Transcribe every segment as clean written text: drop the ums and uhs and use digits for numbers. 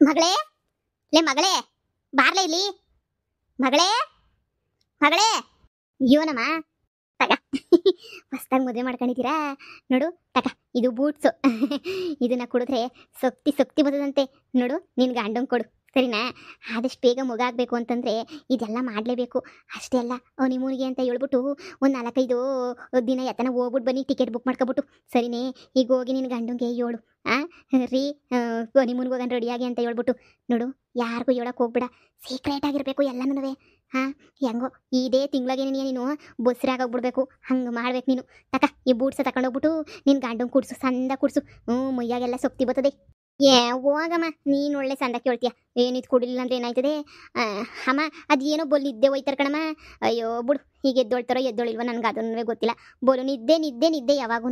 ಮಗಳೇ, ಲೇ ಮಗಳೇ, ಬಾರ್ಲೆ ಇಲ್ಲಿ. ಮಗಳೇ ಮಗಳೇ, ಇವನಮ್ಮ ತಗ. ಹೊಸ್ದಾಗಿ ಮದುವೆ ಮಾಡ್ಕೊಂಡಿದ್ದೀರಾ ನೋಡು, ತಗ ಇದು ಬೂಟ್ಸು. ಇದನ್ನ ಕುಡಿದ್ರೆ ಶಕ್ತಿ ಬರ್ತದಂತೆ. ನೋಡು ನಿನ್ ಗಂಡಂಗೆ ಕೊಡು, ಸರಿನಾ? ಆದಷ್ಟು ಬೇಗ ಮಗ ಆಗಬೇಕು ಅಂತಂದರೆ ಇದೆಲ್ಲ ಮಾಡಲೇಬೇಕು. ಅಷ್ಟೇ ಅಲ್ಲ, ಹನಿಮೂನಿಗೆ ಅಂತ ಹೇಳ್ಬಿಟ್ಟು ಒಂದು 4-5 ದಿನ ಎತ್ತನ ಹೋಗ್ಬಿಟ್ಟು ಬನ್ನಿ, ಟಿಕೆಟ್ ಬುಕ್ ಮಾಡ್ಕೊಬಿಟ್ಟು, ಸರಿನೇ? ಈಗ ಹೋಗಿ ನಿನ್ನ ಗಂಡಂಗೆ ಹೇಳು, ರೀ ಹನಿಮೂನ್ಗೆ ಹೋಗೋಣ ರೆಡಿಯಾಗಿ ಅಂತ ಹೇಳ್ಬಿಟ್ಟು. ನೋಡು, ಯಾರಿಗೂ ಹೇಳೋಕೆ ಹೋಗ್ಬೇಡ, ಸೀಕ್ರೆಟ್ ಆಗಿರಬೇಕು ಎಲ್ಲನೂ. ಹೆಂಗೋ ಇದೇ ತಿಂಗಳಿಗೆ ನೀನು ಬಸ್ರಾಗೋಗ್ಬಿಡ್ಬೇಕು, ಹಂಗೆ ಮಾಡ್ಬೇಕು ನೀನು. ತಕ ಈ ಬೂಟ್ಸ ತಗೊಂಡೋಗ್ಬಿಟ್ಟು ನಿನ್ನ ಗಂಡಂಗೆ ಕುಡ್ಸು, ಸಂದ ಕುಡ್ಸು. ಮೈಯಾಗೆಲ್ಲ ಶಕ್ತಿ ಬರ್ತದೆ. ಹೋಗಮ್ಮ, ನೀನು ಒಳ್ಳೆ ಸಂದ ಕೇಳ್ತೀಯ. ಏನಿದು ಕುಡಿಲಿಲ್ಲ ಅಂದ್ರೆ ಏನಾಯ್ತದೆ? ಅಮ್ಮ ಅದೇನೋ ಬೋಲ್ ನಿದ್ದೆ ಹೋಯ್ತಾರ ಕಣಮ್ಮ. ಅಯ್ಯೋ ಬಿಡು, ಈಗ ಎದ್ದೊಳ್ತಾರೋ ಎದ್ದೊಳಿಲ್ವ ನನಗೆ ಅದನ್ನೂ ಗೊತ್ತಿಲ್ಲ. ಬೋಲು ನಿದ್ದೆ ಯಾವಾಗೂ.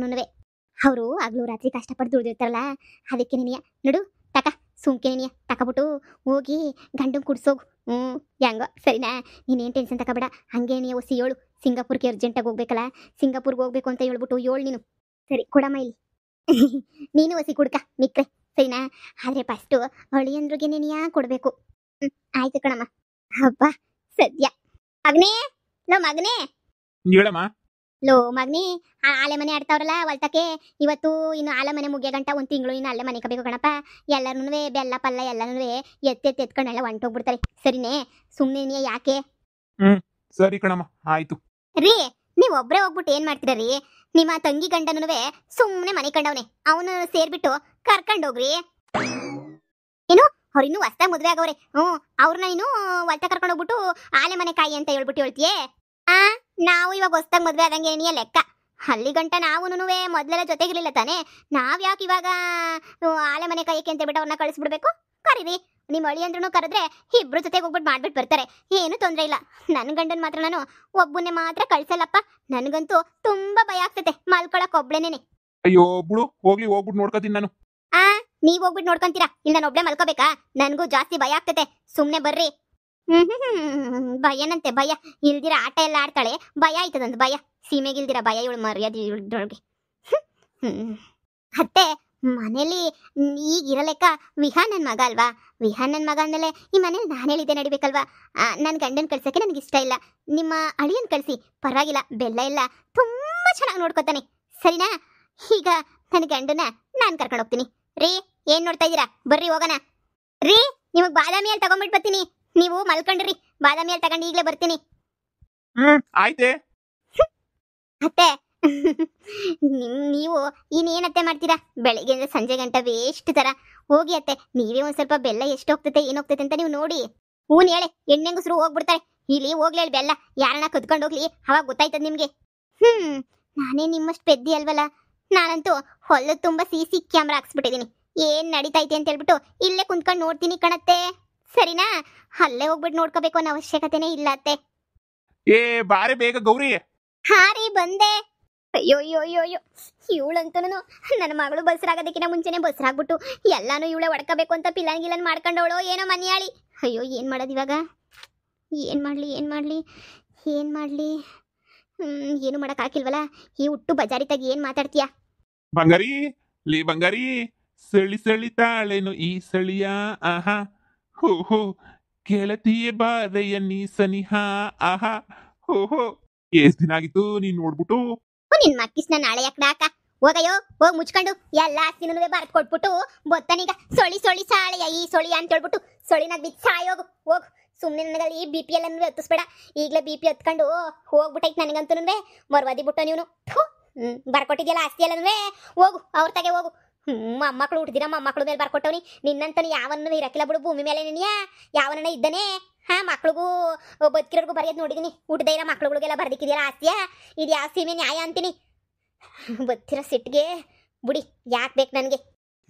ಅವರು ಹಗಲು ರಾತ್ರಿ ಕಷ್ಟಪಟ್ಟು ದುಡ್ದಿರ್ತಾರಲ್ಲ, ಅದಕ್ಕೆ ನೀನಿಯ ನೋಡು, ತಕ ಸುಮ್ಕೆ ನೀನಿಯ ತಕೊಬಿಟ್ಟು ಹೋಗಿ ಗಂಡಂಗೆ ಕುಡ್ಸೋಗು. ಹೆಂಗೋ ಸರಿನಾ? ನೀನೇನು ಟೆನ್ಷನ್ ತಗೋಬೇಡ. ಹಂಗೆ ನೀ ಒಸಿ ಹೇಳು, ಸಿಂಗಾಪುರ್ಗೆ ಅರ್ಜೆಂಟಾಗಿ ಹೋಗ್ಬೇಕಲ್ಲ, ಸಿಂಗಾಪುರ್ಗೆ ಹೋಗ್ಬೇಕು ಅಂತ ಹೇಳ್ಬಿಟ್ಟು ಹೇಳು ನೀನು. ಸರಿ ಕೊಡಮ್ಮ ಇಲ್ಲಿ. ನೀನು ಒಸಿ ಕುಡ್ಕ ಮಿಕ್ರೆ, ಸರಿನಾ? ಆದರೆ ಫಸ್ಟು ಅಳಿಯಂದ್ರಿಗೆ ನೀನು ಕೊಡಬೇಕು. ಆಯ್ತು ಕಣಮ್ಮ. ಹಬ್ಬ ಸದ್ಯ. ಮಗನೇ, ಲೋ ಮಗನೇ, ಹೇಳಮ್ಮ. ಲೋ ಮಗನೇ, ಆಲೆ ಮನೆ ಆಡ್ತಾವ್ರಲ್ಲ ಹೊಲ್ತಕ್ಕೆ, ಇವತ್ತು ಇನ್ನು ಆಲೆ ಮನೆ ಮುಗಿಯ ಗಂಟ 1 ತಿಂಗಳು ಇನ್ನು ಅಲ್ಲೇ ಮನೆ ಕಬೇಕು ಕಣಪ್ಪ. ಎಲ್ಲರೂ ಬೆಲ್ಲ ಪಲ್ಲ ಎಲ್ಲನೂ ಎತ್ಕೊಂಡೆಲ್ಲ ಹೊಂಟೋಗ್ಬಿಡ್ತಾರೆ, ಸರಿನೇ? ಸುಮ್ಮನೆ ನೀ ಯಾಕೆ? ಸರಿ ಕಣಮ್ಮ, ಆಯ್ತು. ರೀ, ನೀವು ಒಬ್ಬರೇ ಹೋಗ್ಬಿಟ್ಟು ಏನು ಮಾಡ್ತೀರ ರೀ? ನಿಮ್ಮ ತಂಗಿ ಗಂಡನೂ ಸುಮ್ಮನೆ ಮನೆ ಕಂಡವನೆ, ಅವನು ಸೇರ್ಬಿಟ್ಟು ಕರ್ಕೊಂಡೋಗ್ರಿ. ಏನು ಅವ್ರು ಇನ್ನೂ ಹೊಸ್ದಾಗಿ ಮದುವೆ ಆಗವ್ರೆ, ಅವ್ರನ್ನ ನೀನು ಹೊಲ್ತ ಕರ್ಕೊಂಡೋಗ್ಬಿಟ್ಟು ಆಲೆ ಮನೆ ಕಾಯಿ ಅಂತ ಹೇಳ್ಬಿಟ್ಟು ಹೇಳ್ತೀಯೇ? ನಾವು ಇವಾಗ ಹೊಸ್ದಾಗಿ ಮದುವೆ ಆದಂಗೆ ಏನಿಯ ಲೆಕ್ಕ? ಅಲ್ಲಿ ಗಂಟ ನಾವು ಮೊದಲೆಲ್ಲ ಜೊತೆಗಿರ್ಲಿಲ್ಲ ತಾನೇ? ನಾವ್ ಯಾಕೆ ಇವಾಗ ಆಲೆ ಮನೆ ಕಾಯಕ್ಕೆ ಅಂತ ಬಿಟ್ಟು ಅವ್ರನ್ನ ಕಳಿಸ್ಬಿಡ್ಬೇಕು? ಕರೀರಿ, ನಿಮ್ಮ ಅಳಿ ಅಂದ್ರೂ ಕರೆದ್ರೆ ಇಬ್ರು ಜೊತೆಗೆ ಹೋಗ್ಬಿಟ್ಟು ಮಾಡ್ಬಿಟ್ಟು ಬರ್ತಾರೆ, ಏನು ತೊಂದರೆ ಇಲ್ಲ. ನನ್ನ ಗಂಡನ್ ಮಾತ್ರ ನಾನು ಒಬ್ಬನ್ನೇ ಮಾತ್ರ ಕಳ್ಸಲ್ಲಪ್ಪ. ನನಗಂತೂ ತುಂಬಾ ಭಯ ಆಗ್ತದೆ ಮಲ್ಕೊಳಕ್ ಒಬ್ಳೇನೇನೆ. ಅಯ್ಯೋ ಬಿಡು, ಹೋಗ್ಬಿಟ್ಟು ನೋಡ್ಕೊತೀನಿ ನಾನು. ನೀವ್ ಹೋಗ್ಬಿಟ್ಟು ನೋಡ್ಕೊಂತೀರಾ? ಇಲ್ಲ ನಾನು ಒಬ್ಳೆ ಮಲ್ಕೋಬೇಕಾ? ನನ್ಗೂ ಜಾಸ್ತಿ ಭಯ ಆಗ್ತದೆ, ಸುಮ್ನೆ ಬರ್ರಿ. ಭಯನಂತೆ ಭಯ ಇಲ್ದಿರ ಆಟ ಎಲ್ಲ ಆಡ್ತಾಳೆ, ಭಯ ಆಯ್ತದಂತ ಭಯ. ಸೀಮೆಗಿಲ್ದಿರ ಭಯ ಇವಳು ಮರ್ಯಾದೆ ಇವಳೊಳಗೆ. ಅತ್ತೆ, ಮನೇಲಿ ಈಗಿರಲೆಕ್ಕ ವಿಹಾನ್ ನನ್ನ ಮಗ ಅಲ್ವಾ? ವಿಹಾನ್ ನನ್ನ ಮಗ ಅಂದಮೇಲೆ ಈ ಮನೇಲಿ ನಾನು ಹೇಳಿದ್ದೆ ನಡಿಬೇಕಲ್ವಾ? ನನ್ನ ಗಂಡನ ಕಳ್ಸೋಕ್ಕೆ ನನಗೆ ಇಷ್ಟ ಇಲ್ಲ. ನಿಮ್ಮ ಅಳಿಯನ್ ಕಳಿಸಿ, ಪರವಾಗಿಲ್ಲ, ಬೆಲ್ಲ ಎಲ್ಲ ತುಂಬ ಚೆನ್ನಾಗಿ ನೋಡ್ಕೊತಾನೆ, ಸರಿನಾ? ಈಗ ನನ್ನ ಗಂಡನ ನಾನು ಕರ್ಕೊಂಡು ಹೋಗ್ತೀನಿ. ರೀ, ಏನು ನೋಡ್ತಾ ಇದ್ದೀರಾ? ಬರ್ರಿ ಹೋಗೋಣ. ರೀ, ನಿಮಗೆ ಬಾದಾಮಿ ಅಲ್ಲಿ ತಗೊಂಡ್ಬಿಟ್ಟು ಬರ್ತೀನಿ, ನೀವು ಮಲ್ಕೊಂಡ್ರಿ. ಬಾದಾಮಿ ಅಲ್ಲಿ ತಗೊಂಡು ಈಗಲೇ ಬರ್ತೀನಿ. ಆಯ್ತೆ ಅತ್ತೆ. ನೀವು ಇನ್ನೇನತ್ತೆ ಮಾಡ್ತೀರಾ? ಬೆಳಿಗ್ಗೆ ಸಂಜೆ ಗಂಟ ವೇಸ್ಟ್ ತರ. ಹೋಗಿ ಅತ್ತೆ, ನೀವೇ ಒಂದ್ ಸ್ವಲ್ಪ ಬೆಲ್ಲ ಎಷ್ಟು ಹೋಗ್ತೈತೆ ಏನು ಹೋಗ್ತೈತೆ ಅಂತ ನೀವು ನೋಡಿ. ಹೂನ್ ಹೇಳಿ, ಹೆಣ್ಣೆಂಗಸರು ಹೋಗ್ಬಿಡ್ತಾರೆ. ಇಲ್ಲಿ ಹೋಗ್ಲಿ ಬೆಲ್ಲ ಯಾರನ್ನ ಕದ್ಕೊಂಡು ಹೋಗ್ಲಿ, ಅವಾಗ ಗೊತ್ತಾಯ್ತದ ನಿಮ್ಗೆ. ನಾನೇ ನಿಮ್ಮಷ್ಟು ಪೆದ್ದಿ ಅಲ್ವಲ್ಲ. ನಾನಂತೂ ಹೊಲದ ತುಂಬಾ CC ಕ್ಯಾಮ್ರಾ ಹಾಕ್ಸ್ಬಿಟ್ಟಿದೀನಿ. ಏನ್ ನಡೀತೈತೆ ಅಂತ ಹೇಳ್ಬಿಟ್ಟು ಇಲ್ಲೇ ಕುಂತ್ಕೊಂಡು ನೋಡ್ತೀನಿ ಕಣತ್ತೆ, ಸರಿನಾ? ಅಲ್ಲೇ ಹೋಗ್ಬಿಟ್ಟು ನೋಡ್ಕೋಬೇಕು ಅನ್ನೋ ಅವಶ್ಯಕತೆನೇ ಇಲ್ಲ ಅತ್ತೆ. ಏ ಬಾರೆ ಬೇಗ ಗೌರಿ. ಹಾ ರೀ, ಬಂದೆ. ಅಯ್ಯೋ ಅಯ್ಯೋ ಅಯ್ಯೋ ಅಯ್ಯೋ, ಇವಳಂತೂ ನನ್ನ ಮಗಳು ಬಸ್ರಾಗೋದಕ್ಕಿಂತ ಮುಂಚೆನೆ ಬಸ್ರಾಗ್ಬಿಟ್ಟು ಎಲ್ಲಾನು ಇವಳೆ ಹೊಡ್ಕೋಬೇಕು ಅಂತ ಪಿಲಾನ್ ಮಾಡ್ಕೊಂಡವಳು ಏನೋ ಮನ್ಯಾಳಿ. ಅಯ್ಯೋ, ಏನು ಮಾಡೋದು ಇವಾಗ? ಏನು ಮಾಡಲಿ? ಏನು ಮಾಡೋಕ್ಕಾಗಿಲ್ವಲ್ಲ. ಈ ಹುಟ್ಟು ಬಜಾರಿ ತಾಗಿ ಏನು ಮಾತಾಡ್ತೀಯಾ? ಬಂಗಾರಿ, ಲೇ ಬಂಗಾರಿ, ಸಳಿ ತಾಳೇನು ಈ ಸಳಿಯ? ಆಹಾ ಹೋ ಕೇಳತೀಯ ಬಾರಯ್ಯ ನೀ ಸನಿಹ. ಆಹಾ ಹೋ ಎಷ್ಟ್ ದಿನ ಆಗಿತ್ತು ನೀನ್ ನೋಡ್ಬಿಟ್ಟು. ನಿನ್ ಮಕ್ಕಿಸ್ನ ನಾಳೆ ಯಾಕ ಹೋಗಯ್ಯೋ, ಹೋಗ್ ಮುಚ್ಕೊಂಡು ಎಲ್ಲ ಆಸ್ತಿನೂ ಬರ್ದ್ ಕೊಟ್ಬಿಟ್ಟು ಬೊತ್ತನೀಗ ಸೊಳಿ ಸಾಳೆಯ ಈ ಸೊಳಿ ಅಂತ ಹೇಳ್ಬಿಟ್ಟು ಸೊಳಿನಾಗ ಬಿದ್ದು ಸಾಯೋಗು. ಹೋಗು, ಸುಮ್ಮನೆ ನನಗಲ್ಲಿ BP ಎಲ್ಲ ಹತ್ತಿಸ್ಬೇಡ. ಈಗಲೇ BP ಹತ್ಕೊಂಡು ಹೋಗ್ಬಿಟ್ಟೈತೆ ನನಗಂತೂ ಮರ್ವಾದಿ ಬಿಟ್ಟು ನೀವು. ಬರ್ಕೊಟ್ಟಿದ್ಯಲ್ಲ ಆಸ್ತಿ ಎಲ್ಲನೂ, ಹೋಗು ಅವ್ರ ತಗೆ ಹೋಗು. ಮೊಮ್ಮಕ್ಳು ಹುಟ್ಟಿದಿರ ಮೊಮ್ಮಕ್ಳು ಮೇಲೆ ಬರ್ಕೊಟ್ಟವ್ನಿ. ನಿನ್ನಂತನು ಯಾವನ್ನ ಇರಕ್ಕಿಲ್ಲ ಬಿಡು ಭೂಮಿ ಮೇಲೆ. ನೀನಿಯ ಯಾವನ ಇದ್ದಾನೆ? ಮಕ್ಳಿಗೂ ಬದುಕಿರೋರ್ಗೂ ಬರೆಯೋದು ನೋಡಿದೀನಿ. ಹುಟ್ಟದೇ ಇರೋ ಮಕ್ಳುಗಳಿಗೆಲ್ಲ ಬರ್ದಿಕ್ಕಿದ್ಯಲ್ಲ ಆಸ್ತಿಯ. ಇದು ಯಾವ ಸೀಮೆ ನ್ಯಾಯ ಅಂತೀನಿ. ಬತ್ತಿರೋ ಸಿಟ್ಟಿಗೆ ಬುಡಿ, ಯಾಕೆ ಬೇಕು ನನಗೆ?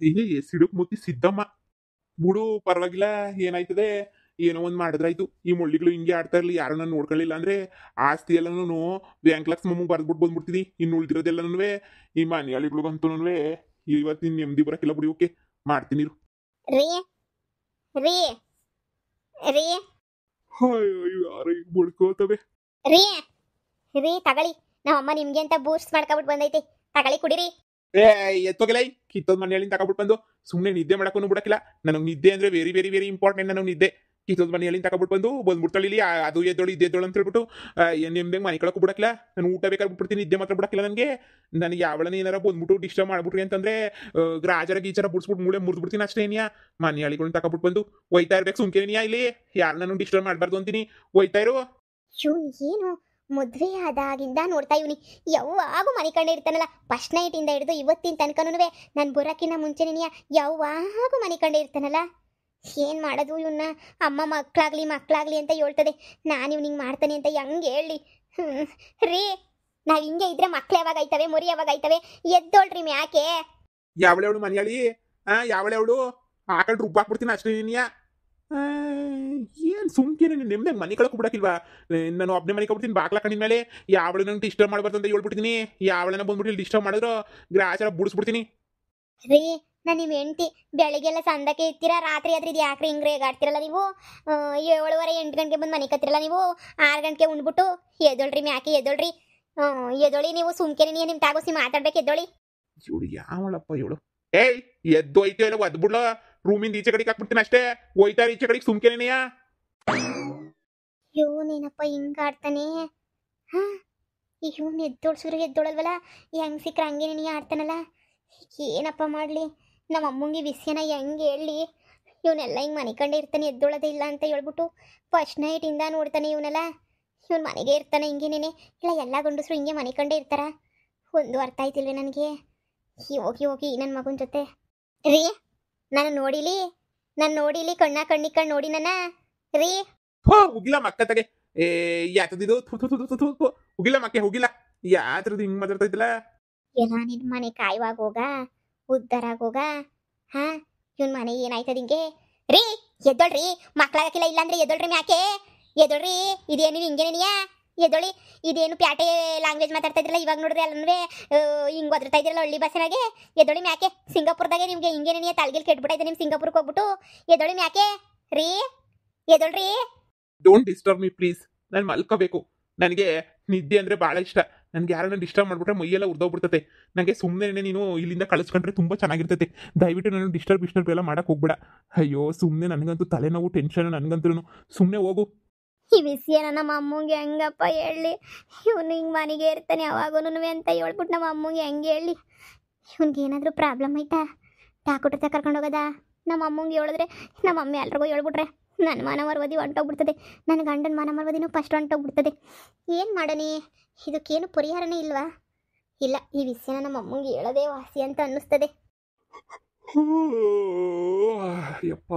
ಸಿಡುಕ್ ಮುತ್ತಿ ಸಿದ್ದಮ್ಮ ಬಿಡು, ಪರವಾಗಿಲ್ಲ, ಏನಾಯ್ತದೆ? ಏನೋ ಒಂದ್ ಮಾಡಿದ್ರಾಯ್ತು. ಈ ಮುಳ್ಳಿಗಳು ಹಿಂಗೆ ಆಡ್ತಾ ಇರ್ಲಿ, ಯಾರು ನಾನು ನೋಡ್ಕೊಳ್ಳಿಲ್ಲ ಅಂದ್ರೆ ಆಸ್ತಿ ಎಲ್ಲನೂ ಬ್ಯಾಂಕ್ ಲಕ್ಸ್ ಬರ್ದ್ಬಿಟ್ಟು ಬಂದ್ಬಿಡ್ತೀನಿ. ಇನ್ನು ಉಳಿದಿರೋದೆಲ್ಲನೂ ಈ ಮನೆಗಳಿಗಂತೂ ಇವತ್ತಿನ ನೆಮ್ಮದಿ ಬರಕಿಲ್ಲ ಬಿಡಿ. ಓಕೆ, ಮಾಡ್ತೀನಿ. ರೀ ರೀ ರೀ ಯಾರ ಬಡ್ಕೋತವೆ. ರೀ ತಗೊಳ್ಳಿ, ನಮ್ಮಮ್ಮ ನಿಮ್ಗೆ ಅಂತ ಬೂಸ್ಟ್ ಮಾಡ್ಕೊಬಿಟ್ಟು ಬಂದೈತಿ, ತಗೊಳ್ಳಿ ಕುಡಿರಿ. ಏ ಎತ್ತೋಗಿಲ್ಲ ಕಿತ್ತೋದ್ ಮನೆಯಲ್ಲಿ ತಗೊಬಿಟ್ಟು ಬಂದು ಸುಮ್ಮನೆ ನಿದ್ದೆ ಮಾಡಕ್ಕೂ ಬಿಡಕ್ಕಿಲ್ಲ. ನನಗೆ ನಿದ್ದೆ ಅಂದ್ರೆ ವೆರಿ ವೆರಿ ವೆರಿ ಇಂಪಾರ್ಟೆಂಟ್. ನನಗೆ ನಿದ್ದೆ ಕಿತ್ತೋದ್ ಮನೆಯಲ್ಲಿ ತಗೊಬಿಟ್ಟು ಬಂದ್ಬಿಡ್ತಾಳೆ ಇಲ್ಲಿ ಅದು ಎದ್ದೋಳು ಇದ್ದೆದ್ದೋಳು ಅಂತ ಹೇಳ್ಬಿಟ್ಟು ನಿಮ್ದೆ ಮನೆ ಕಳಕ್ಕೂ ಬಿಡಕ್ಕಿಲ್ಲ. ನಾನು ಊಟ ಬೇಕಾದ್ರೆ ಬಿಟ್ಬಿಡ್ತೀನಿ, ನಿದ್ದೆ ಮಾತ್ರ ಬಿಡಕ್ಕಿಲ್ಲ ನನಗೆ ಯಾವಳನ್ನ ಏನಾರ ಬಂದ್ಬಿಟ್ಟು ಡಿಸ್ಟರ್ಬ್ ಮಾಡ್ಬಿಟ್ರಿ ಅಂತಂದ್ರೆ ರಾಜರ ಗೀಚರ ಬಿಡ್ಸ್ಬಿಟ್ಟು ಮೂಳೆ ಮುರಿದ್ಬಿಡ್ತೀನಿ ಅಷ್ಟೇ. ಏನಿಯಾ ಮನೆಯಾಳಿಗಳನ್ನ ತಗೊಬಿಟ್ಟು ಬಂದು ಒಯ್ತಾ ಇರ್ಬೇಕು ಸುಮ್ಕೇನಿಯಾ ಇಲ್ಲಿ ಯಾರು ನಾನು ಡಿಸ್ಟರ್ಬ್ ಮಾಡಬಾರ್ದು ಅಂತೀನಿ. ಒಯ್ತಾ ಇರು. ಇವ್ನು ಏನು ಮದುವೆ ಆದಾಗಿಂದ ನೋಡ್ತಾ ಇವ್ನಿ ಯಾವಾಗೂ ಮನೆ ಕಂಡೆ ಇರ್ತಾನಲ್ಲ. ಫಸ್ಟ್ ನೈಟಿಂದ ಹಿಡಿದು ಇವತ್ತಿನ ತನಕನೂ ನಾನು ಬರೋಕ್ಕಿಂತ ಮುಂಚೆನೇ ಯಾವಾಗೂ ಮನೆ ಕಂಡೆ ಇರ್ತಾನಲ್ಲ. ಏನು ಮಾಡೋದು ಇವನ್ನ? ಅಮ್ಮ ಮಕ್ಕಳಾಗ್ಲಿ ಅಂತ ಹೇಳ್ತದೆ. ನಾನು ಇವ್ನಿಗೆ ಮಾಡ್ತಾನೆ ಅಂತ ಹೆಂಗೆ ಹೇಳಿ? ರೀ, ನಾವು ಹಿಂಗೆ ಇದ್ರೆ ಮಕ್ಳು ಯಾವಾಗ ಆಯ್ತವೆ, ಮುರಿ ಯಾವಾಗ ಆಯ್ತವೆ? ಎದ್ದೋಳ್ರಿ ಮ್ಯಾಕೆ. ಯಾವಳೆವಳು ಮನೆಯಾಳಿ? ಯಾವಳೆವಳು ಆಕಳು ರುಬ್ಬ ಹಾಕ್ಬಿಡ್ತೀನಿ ಅಷ್ಟೇ. ನೀನಿಯಾ ಏನ್ ಸುಮ್ಕೇನೆ ನಿಮ್ದೆ ಮನೆ ಕಳಕ್ ಬಿಡಕಿಲ್ವಾ? ನಾನು ಒಬ್ಬನೇ ಮನೆ ಕಬಿಡ್ತೀನಿ ಬಾಕ್ಲ ಕಣ್ಣಿನ ಮೇಲೆ. ಯಾವಳು ನಂಗೆ ಡಿಸ್ಟರ್ಬ್ ಮಾಡಬಾರ್ದು ಅಂತ ಹೇಳ್ಬಿಡ್ತೀನಿ. ಯಾವಳನ್ನ ಬಂದ್ಬಿಟ್ಟು ಡಿಸ್ಟರ್ಬ್ ಮಾಡಿದ್ರು ಗ್ರಾಚಾರ ಬುಡಿಸ್ಬಿಡ್ತೀನಿ. ರೀ, ನಾನು ನಿಮ್ಮ ಹೆಂಡ್ತಿ. ಬೆಳಿಗ್ಗೆಲ್ಲ ಸಂದಕ್ಕೆ ಇರ್ತೀರಾ, ರಾತ್ರಿ ಆದ್ರೆ ಇದು ಯಾಕ್ರಿ ಹಿಂಗೆ ರೇಗಾಡ್ತಿರಲ್ಲ ನೀವು? 7:30 8 ಗಂಟೆಗೆ ಬಂದು ಮನೆ ಕತ್ತಿರಲ್ಲ ನೀವು. 6 ಗಂಟೆಗೆ ಉಂಡ್ಬಿಟ್ಟು ಎದ್ದೊಳ್ರಿ ಮ್ಯಾಕೆ, ಎದ್ದೊಳ್ರಿ. ಎದ್ದೊಳಿ ನೀವು. ಸುಮ್ಕೆನೆ ನೀವು ನಿಮ್ಮ ತಾಗೋಸಿ ಮಾತಾಡ್ಬೇಕು, ಎದ್ದೊಳಿ. ಇವಳು ಯಾವಳಪ್ಪ ಇವಳು? ಏಯ್ ಎದ್ದು ಹೋಯ್ತು ಎಲ್ಲ ಒದ್ಬಿಡ್ಲ. ರೂಮಿಂದ ಈಚೆ ಕಡೆಗೆ ಹಾಕ್ಬಿಡ್ತೀನಿ ಅಷ್ಟೇ. ಹೋಯ್ತಾರ ಈಚೆ ಕಡೆಗೆ ಸುಮ್ಕೆನೆಯಾ. ಇವನೇನಪ್ಪ ಹಿಂಗಾಡ್ತಾನೆ? ಹಾ, ಇವನು ಎದ್ದೋಳ್ಸಿದ್ರು ಎದ್ದೋಳಲ್ವಲ್ಲ, ಹೆಂಗ್ ಸಿಕ್ಕ್ರ ಹಂಗೇನೆ ನೀ ಆಡ್ತಾನಲ್ಲ. ಏನಪ್ಪ ಮಾಡಲಿ? ನಮ್ಮ ಅಮ್ಮಂಗೆ ವಿಷಯನ ಹೆಂಗೆ ಹೇಳಿ? ಇವನೆಲ್ಲ ಹಿಂಗೆ ಮನೆ ಕಂಡೆ ಇರ್ತಾನೆ, ಎದ್ದೋಳದೇ ಇಲ್ಲ ಅಂತ ಹೇಳ್ಬಿಟ್ಟು ಫಸ್ಟ್ ನೈಟಿಂದ ನೋಡ್ತಾನೆ ಇವನೆಲ್ಲ. ಇವನು ಮನೆಗೆ ಇರ್ತಾನೆ ಹಿಂಗೇನೇನೆ? ಇಲ್ಲ ಎಲ್ಲ ಗಂಡಸರು ಹಿಂಗೆ ಮನೆ ಕಂಡೆ ಇರ್ತಾರ? ಒಂದು ಅರ್ಥ ಆಯ್ತಿಲ್ವೇ ನನಗೆ. ಹೋಗಿ ನನ್ನ ಮಗನ ಜೊತೆ. ರೀ, ನಾನು ನೋಡಿಲಿ ಕಣ್ಣಿಕಂಡು ನೋಡಿ ನನ್ನ. ರೀ, ಹೋಗಿಲ್ಲ ಮಕ್ಕ ತಗೆ. ಏ ಯಾತದಿದು? ಹೋಗಿಲ್ಲ ಮಕ್ಕೆ, ಹೋಗಿಲ್ಲ. ಯಾತ್ರದ್ದು ಹಿಂಗ್ ಮಾತಾಡ್ತಾ ಇದ್ದಲ್ಲ? ಎಲ್ಲ ನಿನ್ನ ಮನೆ ಕಾಯುವಾಗ ಹೋಗ, ಉದ್ದಾರಾಗೋಗ. ಹಾ, ಇವನ್ ಮನೆ ಏನಾಯ್ತದ ಹಿಂಗೆ? ರೀ, ಎದ್ದೊಳ್ರಿ. ಮಕ್ಳಾಗಕ್ಕಿಲ್ಲ, ಇಲ್ಲಾಂದ್ರೆ ಎದ್ದೊಳ್ರಿ ಮ್ಯಾಕೆ. ಎದ್ದೊಳ್ರಿ. ಇದೇನು ಹಿಂಗೇನಿಯಾ? ಎದ್ದೊಳಿ. ಇದೇನು ಪ್ಯಾಟೆ ಲ್ಯಾಂಗ್ವೇಜ್ ಮಾತಾಡ್ತಾ ಇದ್ರಲ್ಲ ಇವಾಗ ನೋಡ್ರಿ. ಅಲ್ಲೇ ಹಿಂಗೆ ಒದರ್ತಾ ಇದ್ರಲ್ಲ ಹಳ್ಳಿ ಭಾಷೆನಾಗೆ. ಎದ್ದೊಳಿ ಮ್ಯಾಕೆ. ಸಿಂಗಾಪುರದಾಗೆ ನಿಮ್ಗೆ ಹಿಂಗೇನಿಯ ತಲೆಗಿಲ್ ಕೆಟ್ಬಿಟ್ಟೈತೆ ನಿಮ್ಮ ಸಿಂಗಾಪುರಕ್ಕೆ ಹೋಗ್ಬಿಟ್ಟು. ಎದ್ದೊಳಿ ಮ್ಯಾಕೆ. ರೀ, ಎದ್ದೊಳ್ರಿ. Don't disturb me please. ನಾನು ಮಲ್ಕೋಬೇಕು. ನನಗೆ ನಿದ್ದೆ ಅಂದರೆ ಭಾಳ ಇಷ್ಟ. ನನಗೆ ಯಾರನ್ನ ಡಿಸ್ಟರ್ಬ್ ಮಾಡಿಬಿಟ್ರೆ ಮೈಯೆಲ್ಲ ಉರ್ದೋಗ್ಬಿಡ್ತತೆ. ನನಗೆ ಸುಮ್ಮನೆ ನೀನು ಇಲ್ಲಿಂದ ಕಳಿಸ್ಕೊಂಡ್ರೆ ತುಂಬ ಚೆನ್ನಾಗಿರ್ತೈತೆ. ದಯವಿಟ್ಟು ನಾನು ಡಿಸ್ಟರ್ಬ್ ಎಲ್ಲ ಮಾಡಕ್ಕೆ ಹೋಗ್ಬೇಡ. ಅಯ್ಯೋ ಸುಮ್ಮನೆ ನನಗಂತೂ ತಲೆನೋವು, ಟೆನ್ಷನ್ ನನಗಂತೂ. ಸುಮ್ಮನೆ ಹೋಗು. ಈ ವಿಷಯನ ನಮ್ಮ ಅಮ್ಮಂಗೆ ಹೆಂಗಪ್ಪ ಹೇಳಿ? ಇವನು ಹಿಂಗೆ ಮನೆಗೆ ಇರ್ತಾನೆ ಯಾವಾಗೂ ಅಂತ ಹೇಳ್ಬಿಟ್ಟು ನಮ್ಮ ಅಮ್ಮಂಗೆ ಹೆಂಗೆ ಹೇಳಿ? ಇವನಿಗೆ ಏನಾದರೂ ಪ್ರಾಬ್ಲಮ್ ಆಯ್ತಾ? ಡಾಕ್ಟ್ರ್ ಹತ್ರ ಕರ್ಕೊಂಡು ಹೋಗೋದಾ? ನಮ್ಮ ಅಮ್ಮಂಗೆ ಹೇಳಿದ್ರೆ ನಮ್ಮ ಅಮ್ಮ ಎಲ್ರಿಗೂ ಹೇಳ್ಬಿಟ್ರೆ ನನ್ನ ಮಾನವರ್ವದಿ ಹೊಂಟೋಗ್ಬಿಡ್ತದೆ. ನನ್ನ ಗಂಡನ ಮಾನವರ್ವದಿನೂ ಫಸ್ಟ್ ಹೊಂಟೋಗ್ಬಿಡ್ತದೆ. ಏನು ಮಾಡೋಣಿ? ಇದಕ್ಕೇನು ಪರಿಹಾರನೇ ಇಲ್ವಾ? ಇಲ್ಲ, ಈ ವಿಷಯನ ನಮ್ಮ ಅಮ್ಮಂಗೆ ಹೇಳೋದೇ ವಾಸಿ ಅಂತ ಅನ್ನಿಸ್ತದೆ. ಯಪ್ಪ,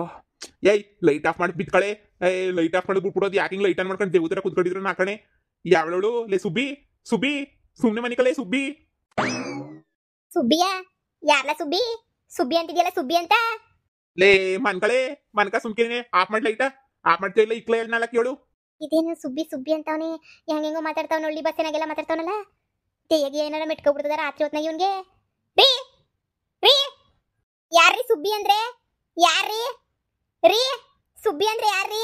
ಏಯ್ ಲೈಟ್ ಆಫ್ ಮಾಡಿ ಬಿತ್ಕಳೆ. ಲೈಟ್ ಆಫ್ ಮಾಡಿ ಬಿಟ್ಬಿಡೋದು ಯಾಕೆ? ಹಿಂಗೆ ಲೈಟ್ ಆನ್ ಮಾಡ್ಕೊಂಡು ದೇವತರ ಕುತ್ಕೊಂಡಿದ್ರು ನಾಕಣೆ. ಯಾವಳವಳು? ಲೇ ಸುಬ್ಬಿ, ಸುಮ್ಮನೆ ಮನೆ ಕಳೆ ಸುಬ್ಬಿ. ಸುಬ್ಬಿಯಾ? ಯಾರ್ಲ ಸುಬ್ಬಿ? ಸುಬ್ಬಿ ಅಂತಿದ್ಯಲ್ಲ, ಸುಬ್ಬಿ ಅಂತ. ಲೇ ಮನ್ಕ ಸುಮ್ಕೇನೆ ಆಫ್ ಮಾಡಿ ಲೈಟ. ಆಫ್ ಮಾಡ್ತಾ ಇಲ್ಲ ಇಕ್ಲ ನಾಲ್ಕು ಹೇಳು. ಇದೇನು ಸುಬ್ಬಿ ಅಂತವನೇ? ಹೆಂಗೆಂಗೋ ಮಾತಾಡ್ತಾವ್ ಒಳ್ಳಿ ಬಸ್ಸಿನಾಗೆಲ್ಲ ಮಾತಾಡ್ತಾವನಲ್ಲ. ತೆಯ್ಯಗೆ ಏನಾರ ಮೆಟ್ಕೊಬಿಡ್ತದ ರಾತ್ರಿ ಹೊತ್ನಾಗ ಇವನ್ಗೆ. ರೀ ರೀ, ಯಾರ್ರೀ ಸುಬ್ಬಿ ಅಂದ್ರೆ? ಯಾರ್ರೀ? ರೀ, ಸುಬ್ಬಿ ಅಂದ್ರೆ ಯಾರ್ರೀ?